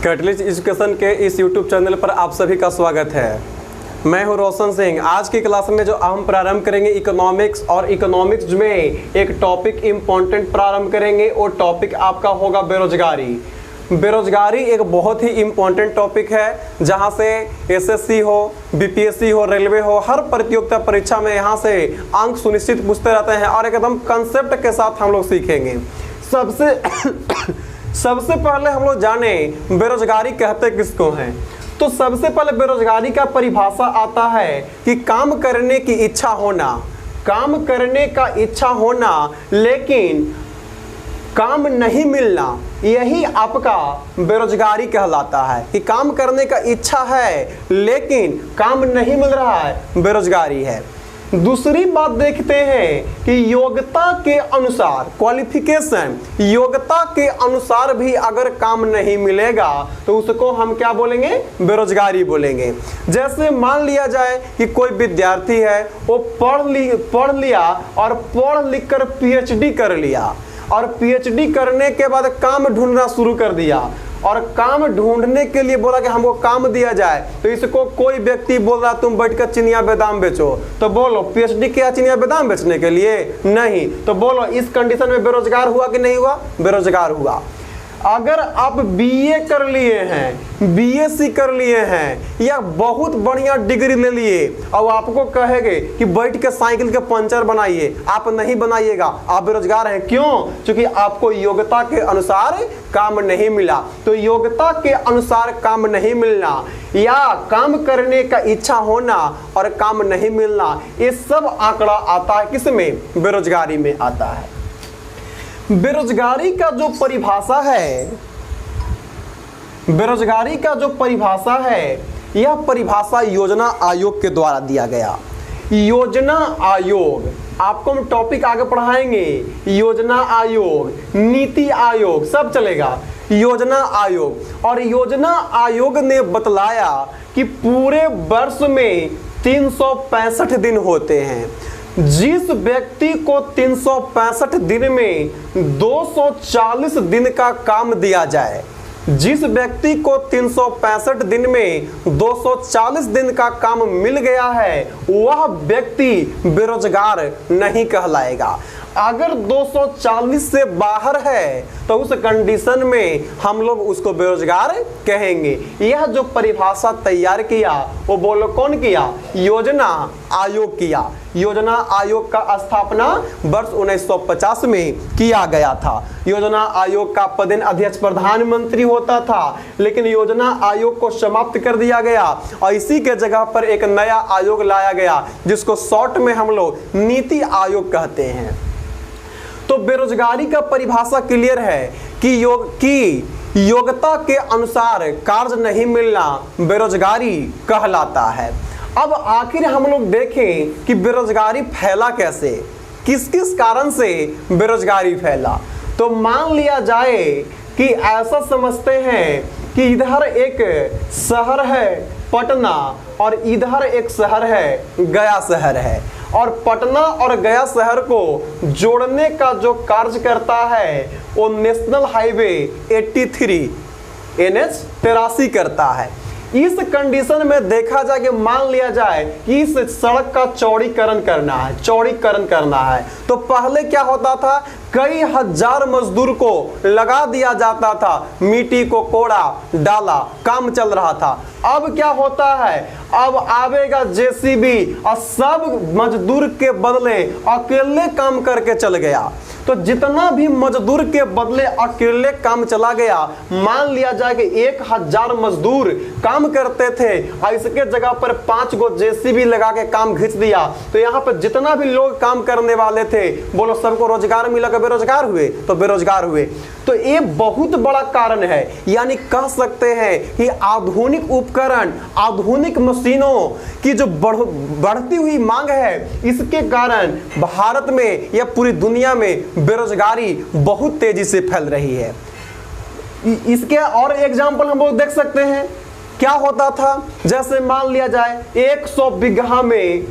Catalyst education के इस YouTube channel पर आप सभी का स्वागत है। मैं हूं रोशन सिंह। आज की क्लास में जो हम प्रारंभ करेंगे इकोनॉमिक्स, और इकोनॉमिक्स में एक टॉपिक इम्पोर्टेंट प्रारंभ करेंगे। वो टॉपिक आपका होगा बेरोजगारी। बेरोजगारी एक बहुत ही इम्पोर्टेंट टॉपिक है, जहां से एसएससी हो, बीपीएससी हो, रेलवे हो, हर प्रतियोगिता परीक्षा में यहां से अंक सुनिश्चित पूछते रहते हैं और एकदम कंसेप्ट के साथ हम लोग सीखेंगे। सबसे पहले हम लोग जाने बेरोजगारी कहते किसको हैं। तो सबसे पहले बेरोजगारी का परिभाषा आता है कि काम करने की इच्छा होना, काम करने का इच्छा होना लेकिन काम नहीं मिलना, यही आपका बेरोजगारी कहलाता है। कि काम करने का इच्छा है लेकिन काम नहीं मिल रहा है, बेरोजगारी है। दूसरी बात देखते हैं कि योग्यता के अनुसार, क्वालिफिकेशन, योग्यता के अनुसार भी अगर काम नहीं मिलेगा तो उसको हम क्या बोलेंगे? बेरोजगारी बोलेंगे। जैसे मान लिया जाए कि कोई विद्यार्थी है, वो पढ़ लिया और पढ़ लिख कर पीएचडी कर लिया, और पीएचडी करने के बाद काम ढूंढना शुरू कर दिया, और काम ढूंढने के लिए बोला कि हमको काम दिया जाए। तो इसको कोई व्यक्ति बोल रहा तुम बैठकर चिनिया बादाम बेचो, तो बोलो पीएचडी किया चिनिया बादाम बेचने के लिए? नहीं। तो बोलो इस कंडीशन में बेरोजगार हुआ कि नहीं हुआ? बेरोजगार हुआ। अगर आप बीए कर लिए हैं, बीएससी कर लिए हैं, या बहुत बढ़िया डिग्री ले लिए, और आपको कहेंगे कि बैठ के साइकिल के पंचर बनाइए, आप नहीं बनाइएगा, आप बेरोजगार हैं। क्यों? क्योंकि आपको योग्यता के अनुसार काम नहीं मिला। तो योग्यता के अनुसार काम नहीं मिलना, या काम करने का इच्छा होना और काम नहीं मिलना, ये सब आंकड़ा आता है किसमें? बेरोजगारी में आता है। बेरोजगारी का जो परिभाषा है, बेरोजगारी का जो परिभाषा है, यह परिभाषा योजना आयोग के द्वारा दिया गया। योजना आयोग, आपको हम टॉपिक आगे पढ़ाएंगे। योजना आयोग, नीति आयोग, सब चलेगा। योजना आयोग, और योजना आयोग ने बतलाया कि पूरे वर्ष में 365 दिन होते हैं। जिस व्यक्ति को 365 दिन में 240 दिन का काम दिया जाए, जिस व्यक्ति को 365 दिन में 240 दिन का काम मिल गया है, वह व्यक्ति बेरोजगार नहीं कहलाएगा। अगर 240 से बाहर है तो उस कंडीशन में हम लोग उसको बेरोजगार कहेंगे। यह जो परिभाषा तैयार किया वो बोलो कौन किया? योजना आयोग किया। योजना आयोग का स्थापना वर्ष 1950 में किया गया था। योजना आयोग का पदेन अध्यक्ष प्रधानमंत्री होता था, लेकिन योजना आयोग को समाप्त कर दिया गया और इसी के जगह पर एक नया आयोग लाया गया, जिसको शॉर्ट में हम लोग नीति आयोग कहते हैं। तो बेरोजगारी का परिभाषा क्लियर है कि योग्यता के अनुसार कार्य नहीं मिलना बेरोजगारी कहलाता है। अब आखिर हम लोग देखें कि बेरोजगारी फैला कैसे, किस किस कारण से बेरोजगारी फैला। तो मान लिया जाए कि ऐसा समझते हैं कि इधर एक शहर है पटना, और इधर एक शहर है गया शहर है, और पटना और गया शहर को जोड़ने का जो कार्य करता है वो नेशनल हाईवे 83 NH 83 करता है। इस कंडीशन में देखा जाए कि मान लिया जाए कि इस सड़क का चौड़ीकरण करना है, चौड़ीकरण करना है, तो पहले क्या होता था? कई हजार मजदूर को लगा दिया जाता था, मिट्टी को कोड़ा डाला, काम चल रहा था। अब क्या होता है? अब आवेगा जेसीबी और सब मजदूर के बदले अकेले काम करके चल गया। तो जितना भी मजदूर के बदले अकेले काम चला गया, मान लिया जाए कि 1000 मजदूर काम करते थे और इसके जगह पर 5 गो जेसीबी लगा के काम खींच दिया, तो यहाँ पर जितना भी लोग काम करने वाले थे, बोलो सबको रोजगार मिला, बेरोजगार हुए? तो बेरोजगार हुए। तो ये बहुत बड़ा कारण है। यानी कह सकते हैं कि आधुनिक उपकरण, आधुनिक मशीनों की जो बढ़ती हुई मांग है, इसके कारण भारत में या पूरी दुनिया में बेरोजगारी बहुत तेजी से फैल रही है। इसके और एग्जाम्पल हम लोग देख सकते हैं। क्या होता था? जैसे मान लिया जाए 100 बीघा में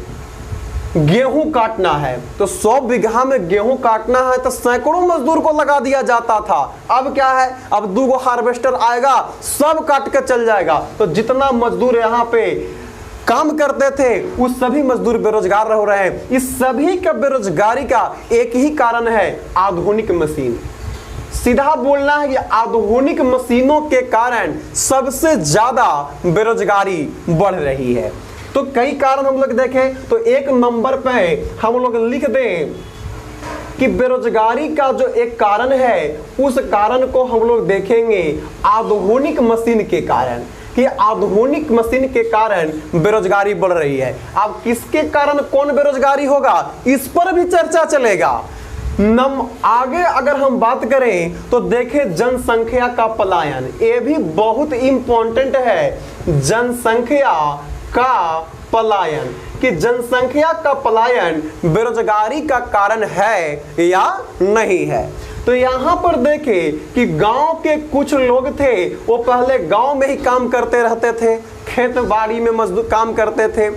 गेहूं काटना है तो 100 बीघा में गेहूं काटना है तो सैकड़ों मजदूर को लगा दिया जाता था। अब क्या है, अब 2 हार्वेस्टर आएगा, सब काट के चल जाएगा। तो जितना मजदूर यहाँ पे काम करते थे उस सभी मजदूर बेरोजगार हो रहे हैं। इस सभी का बेरोजगारी का एक ही कारण है, आधुनिक मशीन। सीधा बोलना है कि आधुनिक मशीनों के कारण सबसे ज्यादा बेरोजगारी बढ़ रही है। तो कई कारण हम लोग देखें तो एक नंबर पे हम लोग लिख दें कि बेरोजगारी का जो एक कारण है उस कारण को हम लोग देखेंगे आधुनिक मशीन के कारण, कि आधुनिक मशीन के कारण बेरोजगारी बढ़ रही है। अब किसके कारण कौन बेरोजगारी होगा इस पर भी चर्चा चलेगा। आगे अगर हम बात करें तो देखें जनसंख्या का पलायन, ये भी बहुत इंपॉर्टेंट है। जनसंख्या का पलायन, कि जनसंख्या का पलायन बेरोजगारी का कारण है या नहीं है। तो यहां पर देखें कि गांव के कुछ लोग थे वो पहले गांव में ही काम करते रहते थे, खेत बाड़ी में मजदूर काम करते थे।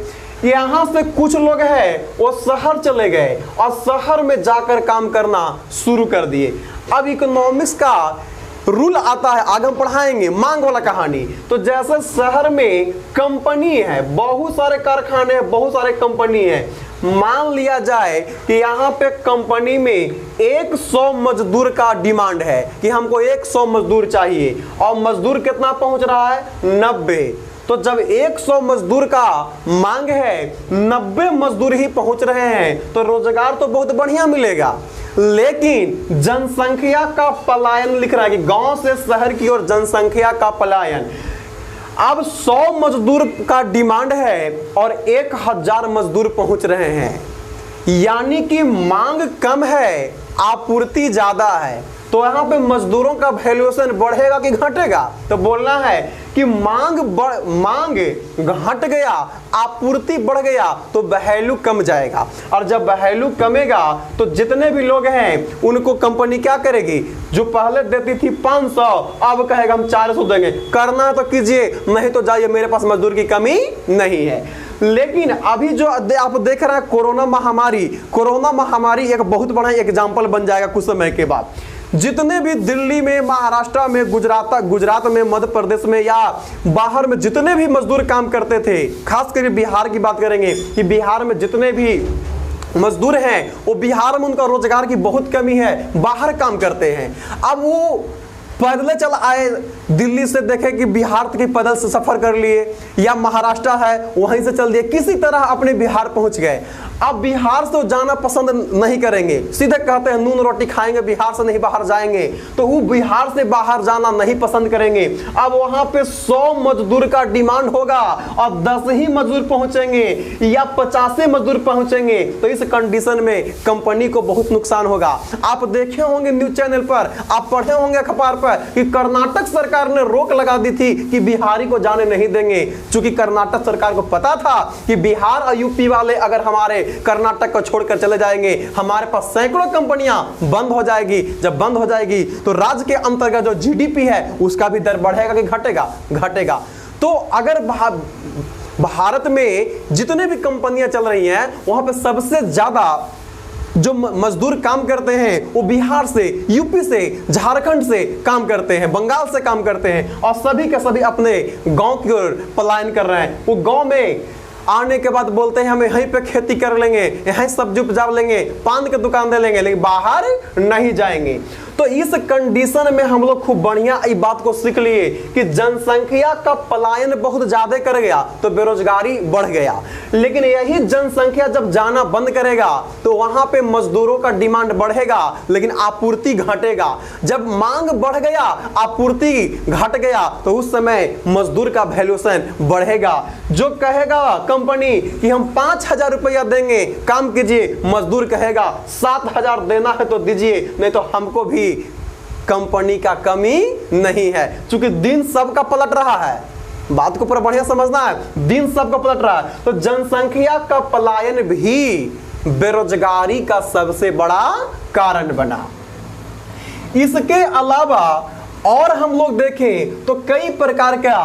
यहां से कुछ लोग हैं वो शहर चले गए और शहर में जाकर काम करना शुरू कर दिए। अब इकोनॉमिक्स का रूल आता है, आगे हम पढ़ाएंगे, मांग वाला कहानी। तो जैसे शहर में कंपनी है, बहुत सारे कारखाने हैं, बहुत सारे कंपनी है। मान लिया जाए कि यहाँ पे कंपनी में 100 मजदूर का डिमांड है कि हमको 100 मजदूर चाहिए और मजदूर कितना पहुंच रहा है 90। तो जब 100 मजदूर का मांग है, 90 मजदूर ही पहुंच रहे हैं तो रोजगार तो बहुत बढ़िया मिलेगा। लेकिन जनसंख्या का पलायन लिख रहा है कि गांव से शहर की ओर जनसंख्या का पलायन। अब 100 मजदूर का डिमांड है और 1000 मजदूर पहुंच रहे हैं, यानी कि मांग कम है, आपूर्ति ज्यादा है। तो यहाँ पे मजदूरों का वैल्यूएशन बढ़ेगा कि घटेगा? तो बोलना है कि मांग घट गया, आपूर्ति बढ़ गया तो वैल्यू कम जाएगा। और जब वैल्यू कमेगा तो जितने भी लोग हैं उनको कंपनी क्या करेगी, जो पहले देती थी 500 अब कहेगा हम 400 देंगे। करना है तो कीजिए, नहीं तो जाइए, मेरे पास मजदूर की कमी नहीं है। लेकिन अभी जो आप देख रहे हैं कोरोना महामारी एक बहुत बड़ा एग्जाम्पल बन जाएगा कुछ समय के बाद। जितने भी दिल्ली में, महाराष्ट्र में, गुजरात में, मध्य प्रदेश में या बाहर में जितने भी मजदूर काम करते थे, खास करके बिहार की बात करेंगे कि बिहार में जितने भी मजदूर हैं वो बिहार में उनका रोजगार की बहुत कमी है, बाहर काम करते हैं। अब वो पैदल चल आए दिल्ली से, देखे कि बिहार तक पैदल से सफर कर लिए, या महाराष्ट्र है वहीं से चल दिए, किसी तरह अपने बिहार पहुंच गए। अब बिहार से जाना पसंद नहीं करेंगे, सीधे कहते हैं नून रोटी खाएंगे, बिहार से नहीं बाहर जाएंगे। तो वो बिहार से बाहर जाना नहीं पसंद करेंगे। अब वहां पे 100 मजदूर का डिमांड होगा और 10 ही मजदूर पहुंचेंगे या 50 मजदूर पहुंचेंगे। तो इस कंडीशन में कंपनी को बहुत नुकसान होगा। आप देखे होंगे न्यूज चैनल पर, आप पढ़े होंगे अखबार पर कि कर्नाटक सरकार ने रोक लगा दी थी कि बिहारी को जाने नहीं देंगे, क्योंकि कर्नाटक सरकार को पता था कि बिहार और यूपी वाले अगर हमारे कर्नाटक को छोड़कर चले जाएंगे, हमारे पास सैकड़ों कंपनियां बंद हो जाएगी। जब बंद हो जाएगी तो राज्य के अंतर्गत जो जीडीपी है उसका भी दर बढ़ेगा कि घटेगा। तो अगर भारत में जितने भी कंपनियां चल रही हैं वहां पे सबसे ज्यादा जो मजदूर काम करते हैं वो बिहार से, यूपी से, झारखंड से काम करते हैं, बंगाल से काम करते हैं और सभी के सभी अपने गांव की ओर पलायन कर रहे हैं। वो गांव में आने के बाद बोलते हैं हम यहीं पे खेती कर लेंगे, यहीं सब्जी उपजा लेंगे, पान की दुकान दे लेंगे, लेकिन बाहर नहीं जाएंगे। तो इस कंडीशन में हम लोग खूब बढ़िया इस बात को सीख लिए कि जनसंख्या का पलायन बहुत ज्यादा कर गया तो बेरोजगारी बढ़ गया। लेकिन यही जनसंख्या जब जाना बंद करेगा तो वहां पे मजदूरों का डिमांड बढ़ेगा लेकिन आपूर्ति घटेगा। जब मांग बढ़ गया, आपूर्ति घट गया तो उस समय मजदूर का वैल्यूएशन बढ़ेगा। जो कहेगा कंपनी कि हम 5000 रुपया देंगे, काम कीजिए, मजदूर कहेगा 7000 देना है तो दीजिए, नहीं तो हमको भी कंपनी का कमी नहीं है। क्योंकि दिन सबका पलट रहा है, बात को पूरा बढ़िया समझना है, दिन सबका पलट रहा है। तो जनसंख्या का पलायन भी बेरोजगारी का सबसे बड़ा कारण बना। इसके अलावा और हम लोग देखें तो कई प्रकार का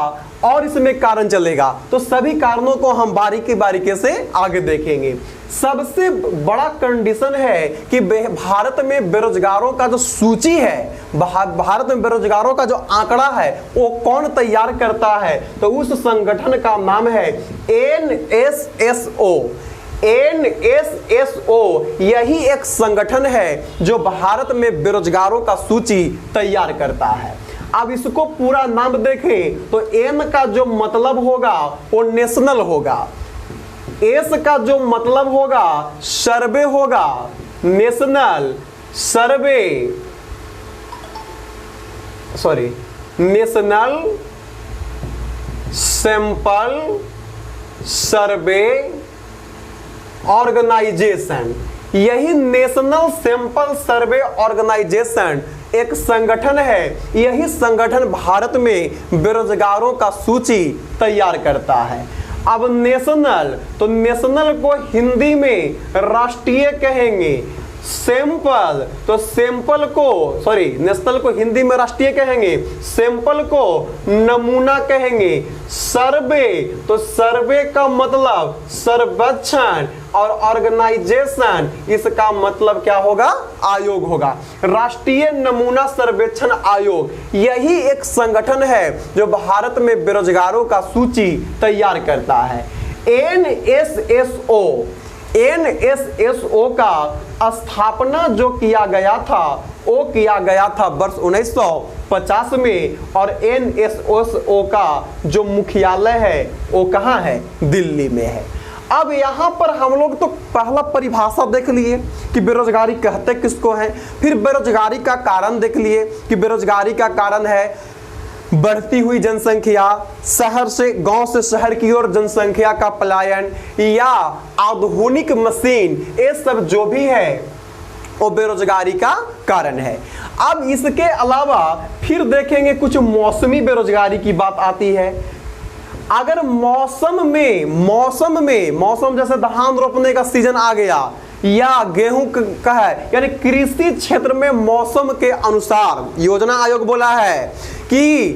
और इसमें कारण चलेगा, तो सभी कारणों को हम बारीकी बारीकी से आगे देखेंगे। सबसे बड़ा कंडीशन है कि भारत में बेरोजगारों का जो सूची है, भारत में बेरोजगारों का जो आंकड़ा है वो कौन तैयार करता है, तो उस संगठन का नाम है NSSO। NSSO यही एक संगठन है जो भारत में बेरोजगारों का सूची तैयार करता है। अब इसको पूरा नाम देखें तो N का जो मतलब होगा वो नेशनल होगा, एस का जो मतलब होगा सर्वे होगा, national survey, sorry national sample survey organisation. यही नेशनल सैंपल सर्वे ऑर्गेनाइजेशन एक संगठन है। यही संगठन भारत में बेरोजगारों का सूची तैयार करता है। अब नेशनल, तो नेशनल को हिंदी में राष्ट्रीय कहेंगे। सैंपल, तो सैंपल को, सॉरी नेशनल को हिंदी में राष्ट्रीय कहेंगे, सैंपल को नमूना कहेंगे। सर्वे, तो सर्वे का मतलब सर्वेक्षण, और ऑर्गेनाइजेशन इसका मतलब क्या होगा, आयोग होगा, राष्ट्रीय नमूना सर्वेक्षण आयोग। यही एक संगठन है जो भारत में बेरोजगारों का सूची तैयार करता है। NSSO का स्थापना जो किया गया था वो किया गया था वर्ष 1950 में, और NSSO का जो मुख्यालय है वो कहाँ है, दिल्ली में है। अब यहाँ पर हम लोग तो पहला परिभाषा देख लिए कि बेरोजगारी कहते किसको है, फिर बेरोजगारी का कारण देख लिए कि बेरोजगारी का कारण है बढ़ती हुई जनसंख्या, शहर से गांव से शहर की ओर जनसंख्या का पलायन, या आधुनिक मशीन, ये सब जो भी है वो बेरोजगारी का कारण है। अब इसके अलावा फिर देखेंगे कुछ मौसमी बेरोजगारी की बात आती है। अगर मौसम जैसे धान रोपने का सीजन आ गया या गेहूं का है, यानी कृषि क्षेत्र में मौसम के अनुसार योजना आयोग बोला है कि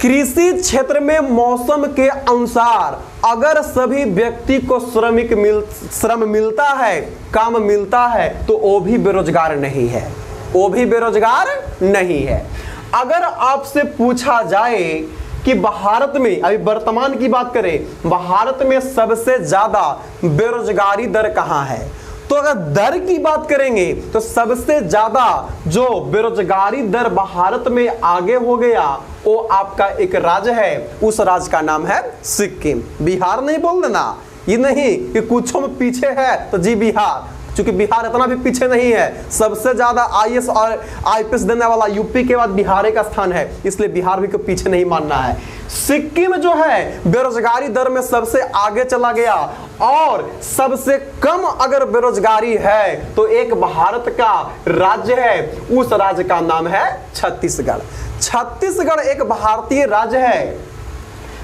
कृषि क्षेत्र में मौसम के अनुसार अगर सभी व्यक्ति को श्रम मिलता है, काम मिलता है, तो वो भी बेरोजगार नहीं है, वो भी बेरोजगार नहीं है। अगर आपसे पूछा जाए कि भारत में, अभी वर्तमान की बात करें, भारत में सबसे ज्यादा बेरोजगारी दर कहां है, तो अगर दर की बात करेंगे तो सबसे ज्यादा जो बेरोजगारी दर भारत में आगे हो गया वो आपका एक राज्य है, उस राज्य का नाम है सिक्किम। बिहार नहीं बोल देना, ये नहीं कि कुछों में पीछे है तो जी बिहार, क्योंकि बिहार इतना भी पीछे नहीं है। सबसे ज्यादा IAS और IPS देने वाला यूपी के बाद बिहार का स्थान है, इसलिए बिहार भी को पीछे नहीं मानना है। सिक्किम जो है बेरोजगारी दर में सबसे आगे चला गया, और सबसे कम अगर बेरोजगारी है तो एक भारत का राज्य है, उस राज्य का नाम है छत्तीसगढ़। छत्तीसगढ़ एक भारतीय राज्य है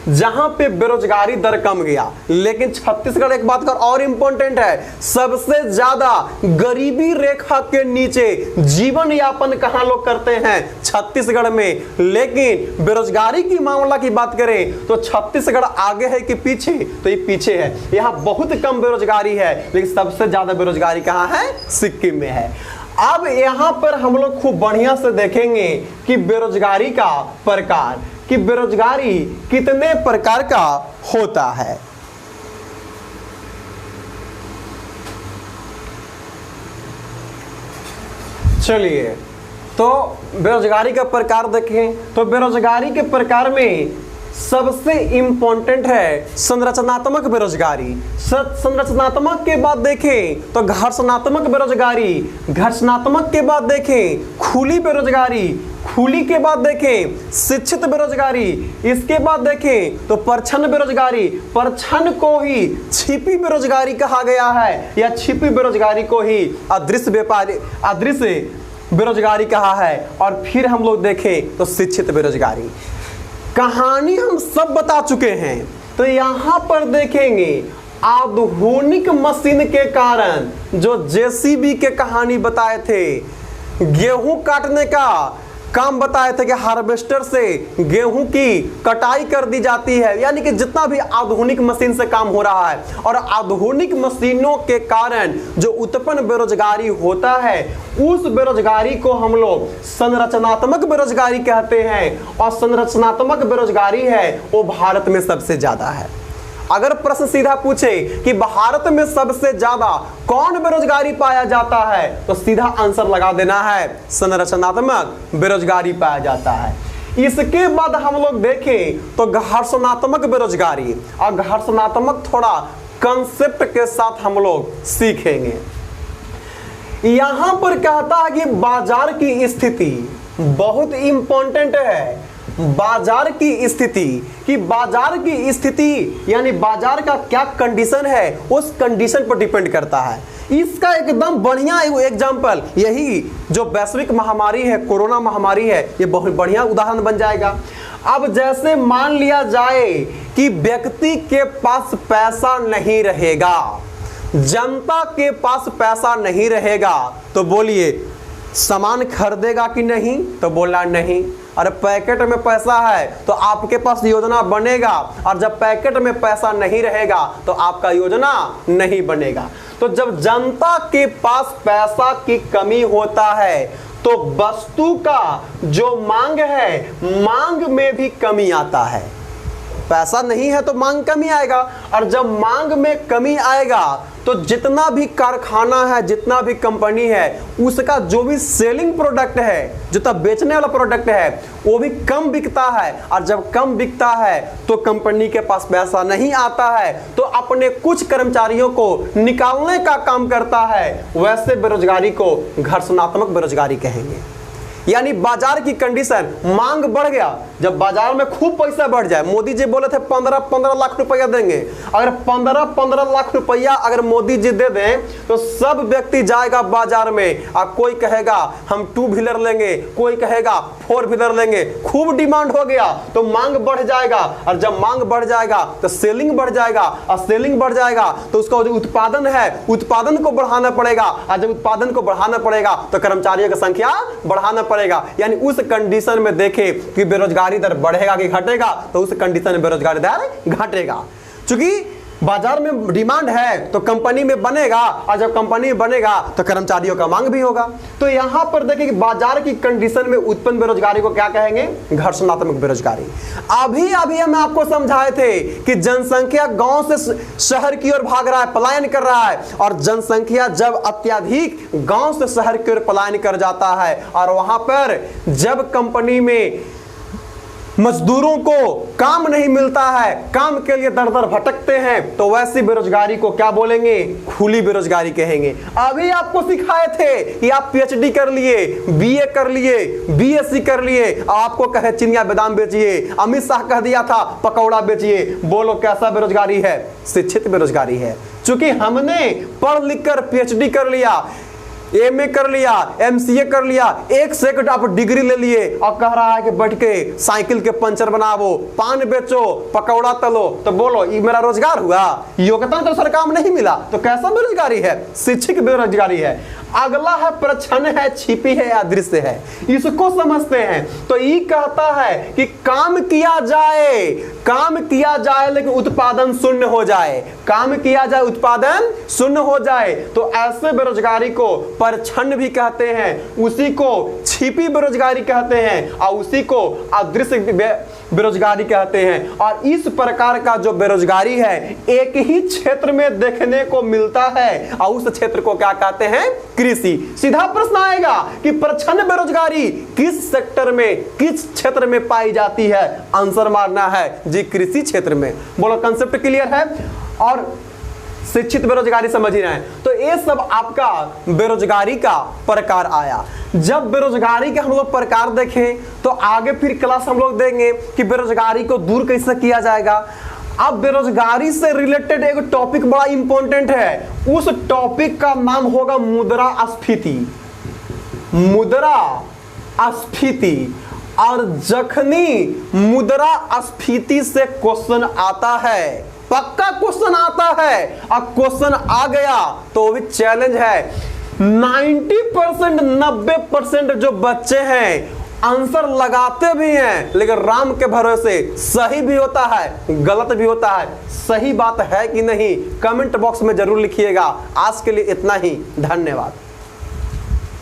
जहां पे बेरोजगारी दर कम गया, लेकिन छत्तीसगढ़ एक बात का और इंपॉर्टेंट है, सबसे ज्यादा गरीबी रेखा के नीचे जीवन यापन कहां लोग करते हैं, छत्तीसगढ़ में। लेकिन बेरोजगारी की मामला की बात करें तो छत्तीसगढ़ आगे है कि पीछे, तो ये पीछे है। यहाँ बहुत कम बेरोजगारी है, लेकिन सबसे ज्यादा बेरोजगारी कहां है, सिक्किम में है। अब यहाँ पर हम लोग खूब बढ़िया से देखेंगे कि बेरोजगारी का प्रकार, कि बेरोजगारी कितने प्रकार का होता है। चलिए तो बेरोजगारी का प्रकार देखें, तो बेरोजगारी के प्रकार में सबसे इंपॉर्टेंट है संरचनात्मक बेरोजगारी। संरचनात्मक के बाद देखें तो घर्षणात्मक बेरोजगारी, घर्षणात्मक के बाद देखें खुली बेरोजगारी, खुली के बाद देखें शिक्षित बेरोजगारी, इसके बाद देखें तो परछन बेरोजगारी, परछन को ही छिपी बेरोजगारी कहा गया है, या छिपी बेरोजगारी को ही अदृश्य बेरोजगारी कहा है, और फिर हम लोग देखें तो शिक्षित बेरोजगारी। कहानी हम सब बता चुके हैं, तो यहां पर देखेंगे आधुनिक मशीन के कारण, जो JCB के कहानी बताए थे, गेहूं काटने का काम बताए थे कि हार्वेस्टर से गेहूं की कटाई कर दी जाती है, यानी कि जितना भी आधुनिक मशीन से काम हो रहा है। और आधुनिक मशीनों के कारण जो उत्पन्न बेरोजगारी होता है, उस बेरोजगारी को हम लोग संरचनात्मक बेरोजगारी कहते हैं। और संरचनात्मक बेरोजगारी है वो भारत में सबसे ज्यादा है। अगर प्रश्न सीधा पूछे कि भारत में सबसे ज्यादा कौन बेरोजगारी पाया जाता है, तो सीधा आंसर लगा देना है संरचनात्मक बेरोजगारी पाया जाता है। इसके बाद हम लोग देखें तो घर्षणात्मक बेरोजगारी, और घर्षणात्मक थोड़ा कंसेप्ट के साथ हम लोग सीखेंगे। यहां पर कहता है कि बाजार की स्थिति बहुत इंपॉर्टेंट है। बाजार की स्थिति, कि बाजार की स्थिति यानी बाजार का क्या कंडीशन है, उस कंडीशन पर डिपेंड करता है। इसका एकदम बढ़िया एग्जांपल यही जो वैश्विक महामारी है, कोरोना महामारी है, ये बहुत बढ़िया उदाहरण बन जाएगा। अब जैसे मान लिया जाए कि व्यक्ति के पास पैसा नहीं रहेगा, जनता के पास पैसा नहीं रहेगा, तो बोलिए सामान खरीदेगा कि नहीं? तो बोला नहीं। अरे पैकेट में पैसा है तो आपके पास योजना बनेगा, और जब पैकेट में पैसा नहीं रहेगा तो आपका योजना नहीं बनेगा। तो जब जनता के पास पैसा की कमी होता है तो वस्तु का जो मांग है, मांग में भी कमी आता है। पैसा नहीं है तो मांग कमी आएगा, और जब मांग में कमी आएगा तो जितना भी कारखाना है, जितना भी कंपनी है, उसका जो भी सेलिंग प्रोडक्ट है, जो तब बेचने वाला प्रोडक्ट है, वो भी कम बिकता है। और जब कम बिकता है तो कंपनी के पास पैसा नहीं आता है, तो अपने कुछ कर्मचारियों को निकालने का काम करता है। वैसे बेरोजगारी को घर्षणात्मक बेरोजगारी कहेंगे। यानी बाजार की कंडीशन, मांग बढ़ गया, जब बाजार में खूब पैसा बढ़ जाए, मोदी जी बोले थे 15-15 लाख रुपया देंगे, अगर 15-15 लाख रुपया अगर मोदी जी दे दें तो सब व्यक्ति जाएगा बाजार में, और कोई कहेगा हम 2 व्हीलर लेंगे, कोई कहेगा 4 व्हीलर लेंगे। खूब डिमांड हो गया तो मांग बढ़ जाएगा, और जब मांग बढ़ जाएगा तो सेलिंग बढ़ जाएगा, और सेलिंग बढ़ जाएगा तो उसका जो उत्पादन है, उत्पादन को बढ़ाना पड़ेगा, और जब उत्पादन को बढ़ाना पड़ेगा तो कर्मचारियों की संख्या बढ़ाना पड़ेगा। यानी उस कंडीशन में देखें कि बेरोजगारी दर बढ़ेगा कि घटेगा, तो उस कंडीशन में बेरोजगारी दर घटेगा। क्योंकि बाजार में डिमांड है तो कंपनी में बनेगा, और जब कंपनी में बनेगा तो कर्मचारियों का मांग भी होगा। तो यहां पर देखें कि बाजार की कंडीशन में उत्पन्न बेरोजगारी को क्या कहेंगे? घर्षणात्मक बेरोजगारी। अभी हम आपको समझाए थे कि जनसंख्या गांव से शहर की ओर भाग रहा है, पलायन कर रहा है, और जनसंख्या जब अत्यधिक गांव से शहर की ओर पलायन कर जाता है, और वहां पर जब कंपनी में मजदूरों को काम नहीं मिलता है, काम के लिए दर दर भटकते हैं, तो वैसी बेरोजगारी को क्या बोलेंगे? खुली बेरोजगारी कहेंगे। अभी आपको सिखाए थे कि आप पीएचडी कर लिए, बीए कर लिए, बीएससी कर लिए, आपको कहे चिनिया बादाम बेचिए, अमित शाह कह दिया था पकौड़ा बेचिए। बोलो कैसा बेरोजगारी है? शिक्षित बेरोजगारी है। चूंकि हमने पढ़ लिख कर पीएचडी कर लिया, एमए कर लिया, एमसीए कर लिया, 1 सेकंड आप डिग्री ले लिए, और कह रहा है कि बैठ के साइकिल के पंचर बनाओ, पान बेचो, पकौड़ा तलो, तो बोलो ये मेरा रोजगार हुआ? योग्यता तो सर काम नहीं मिला, तो कैसा बेरोजगारी है? शिक्षित बेरोजगारी है। अगला है प्रच्छन्न है, छिपी है, अदृश्य है। इसको समझते हैं तो ये कहता है कि काम किया जाए, काम किया जाए लेकिन उत्पादन शून्य हो जाए, काम किया जाए उत्पादन शून्य हो जाए, तो ऐसे बेरोजगारी को प्रच्छन्न भी कहते हैं, उसी को छिपी बेरोजगारी कहते हैं, और उसी को अदृश्य बेरोजगारी कहते हैं। और इस प्रकार का जो बेरोजगारी है एक ही क्षेत्र में देखने को मिलता है, और उस क्षेत्र को क्या कहते हैं? कृषि। सीधा प्रश्न आएगा कि प्रच्छन्न बेरोजगारी किस सेक्टर में, किस क्षेत्र में पाई जाती है? आंसर मारना है जी कृषि क्षेत्र में। बोलो कंसेप्ट क्लियर है? और शिक्षित बेरोजगारी समझ ही रहे हैं। तो ये सब आपका बेरोजगारी का प्रकार आया। जब बेरोजगारी के हम लोग प्रकार देखें तो आगे फिर क्लास हम लोग देंगे कि बेरोजगारी को दूर कैसे किया जाएगा। अब बेरोजगारी से रिलेटेड एक टॉपिक बड़ा इंपॉर्टेंट है, उस टॉपिक का नाम होगा मुद्रास्फीति। मुद्रास्फीति। और जखनी मुद्रास्फीति से क्वेश्चन आता है, पक्का क्वेश्चन आता है, और क्वेश्चन आ गया तो वो भी चैलेंज है। 90% 90% जो बच्चे हैं आंसर लगाते भी हैं, लेकिन राम के भरोसे सही भी होता है, गलत भी होता है। सही बात है कि नहीं, कमेंट बॉक्स में जरूर लिखिएगा। आज के लिए इतना ही, धन्यवाद।